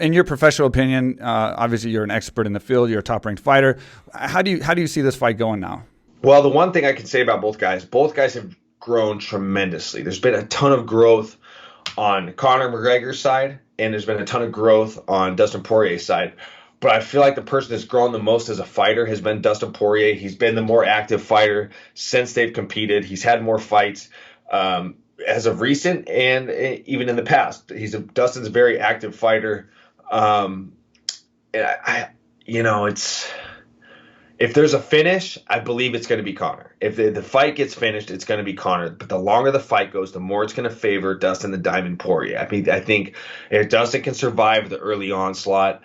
in your professional opinion, obviously you're an expert in the field. You're a top-ranked fighter. How do you see this fight going now? Well, the one thing I can say about both guys have grown tremendously. There's been a ton of growth on Conor McGregor's side, and there's been a ton of growth on Dustin Poirier's side. But I feel like the person that's grown the most as a fighter has been Dustin Poirier. He's been the more active fighter since they've competed. He's had more fights as of recent and even in the past. Dustin's a very active fighter. It's if there's a finish, I believe it's going to be Conor. If the fight gets finished, it's going to be Conor. But the longer the fight goes, the more it's going to favor Dustin the Diamond Poirier. I think if Dustin can survive the early onslaught,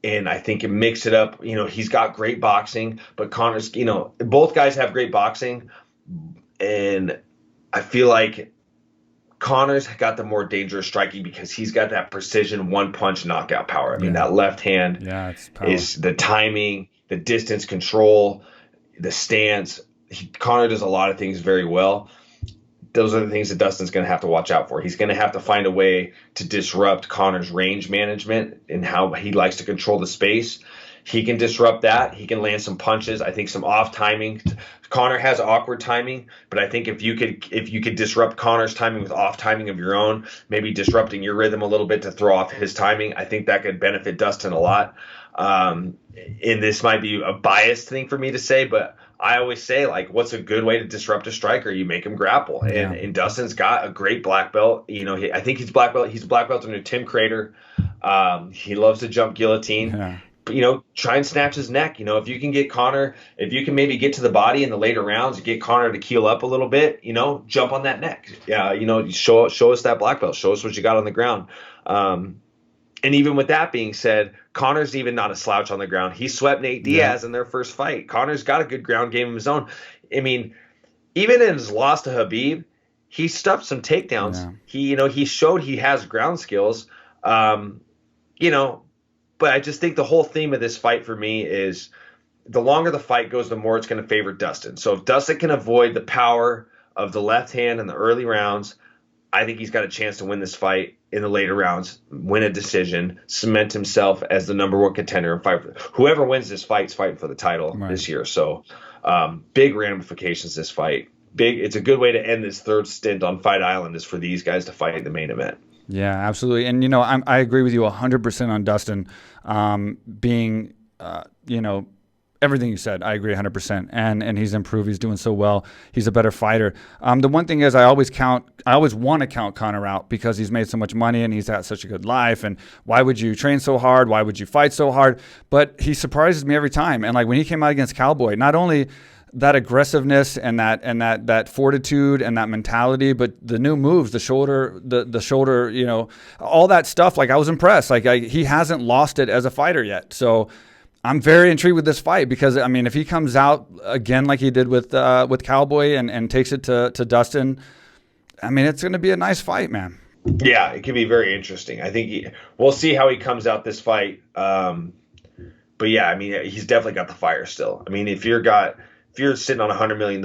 and I think it mix it up. He's got great boxing, but Conor's, both guys have great boxing. And I feel like Conor's got the more dangerous striking because he's got that precision one-punch knockout power. That left hand is the timing, the distance control, the stance. Conor does a lot of things very well. Those are the things that Dustin's going to have to watch out for. He's going to have to find a way to disrupt Conor's range management and how he likes to control the space. He can disrupt that. He can land some punches. I think some off timing. Conor has awkward timing, but I think if you could disrupt Conor's timing with off timing of your own, maybe disrupting your rhythm a little bit to throw off his timing, I think that could benefit Dustin a lot. And this might be a biased thing for me to say, but I always say, what's a good way to disrupt a striker? You make him grapple. Yeah. And Dustin's got a great black belt. I think he's black belt. He's a black belt under Tim Crater. He loves to jump guillotine. Yeah. But, try and snatch his neck. If you can get Conor, if you can maybe get to the body in the later rounds, get Conor to keel up a little bit, jump on that neck. Yeah, show us that black belt. Show us what you got on the ground. And even with that being said, Conor's even not a slouch on the ground. He swept Nate Diaz in their first fight. Conor's got a good ground game of his own. Even in his loss to Khabib, he stuffed some takedowns. Yeah. He showed he has ground skills. But I just think the whole theme of this fight for me is the longer the fight goes, the more it's going to favor Dustin. So if Dustin can avoid the power of the left hand in the early rounds, I think he's got a chance to win this fight in the later rounds, win a decision, cement himself as the number one contender, and fight. Whoever wins this fight's fighting for the title this year. So big ramifications this fight. It's a good way to end this third stint on Fight Island is for these guys to fight in the main event. Yeah, absolutely. And, I agree with you 100% on Dustin being, everything you said. I agree 100%. And he's improved. He's doing so well. He's a better fighter. The one thing is I always want to count Conor out because he's made so much money and he's had such a good life. And why would you train so hard? Why would you fight so hard? But he surprises me every time. And when he came out against Cowboy, not only that aggressiveness and that fortitude and that mentality, but the new moves, the shoulder, all that stuff. I was impressed. He hasn't lost it as a fighter yet. So I'm very intrigued with this fight because if he comes out again like he did with Cowboy and takes it to Dustin, it's going to be a nice fight, man. Yeah, it could be very interesting. I think we'll see how he comes out this fight. But yeah, he's definitely got the fire still. If you're sitting on $100 million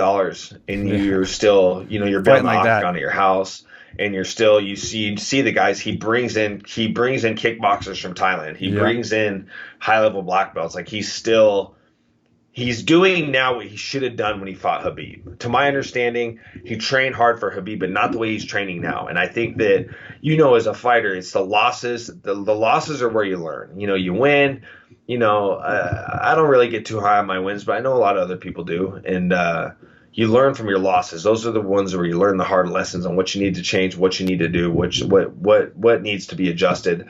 and you're still, you're building an octagon at your house and you see the guys, he brings in kickboxers from Thailand. He brings in high level black belts. He's doing now what he should have done when he fought Khabib. To my understanding, he trained hard for Khabib, but not the way he's training now. And I think that, as a fighter, it's the losses. The losses are where you learn. You win. I don't really get too high on my wins, but I know a lot of other people do. And you learn from your losses. Those are the ones where you learn the hard lessons on what you need to change, what you need to do, what needs to be adjusted.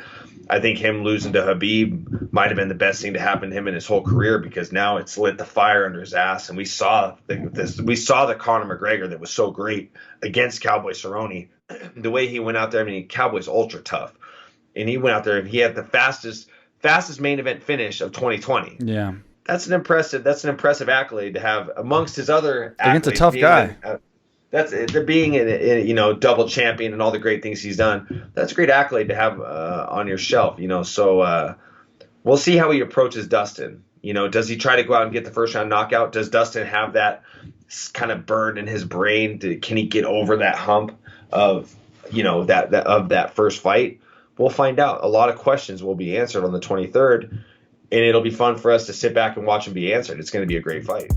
I think him losing to Khabib might have been the best thing to happen to him in his whole career because now it's lit the fire under his ass. And we saw the Conor McGregor that was so great against Cowboy Cerrone. The way he went out there, Cowboy's ultra tough. And he went out there and he had the fastest main event finish of 2020. Yeah. That's an impressive accolade to have amongst his other accolades. Against a tough guy. That's being double champion and all the great things he's done. That's a great accolade to have on your shelf, So we'll see how he approaches Dustin. Does he try to go out and get the first round knockout? Does Dustin have that kind of burn in his brain? Can he get over that hump of that first fight? We'll find out. A lot of questions will be answered on the 23rd, and it'll be fun for us to sit back and watch them be answered. It's going to be a great fight.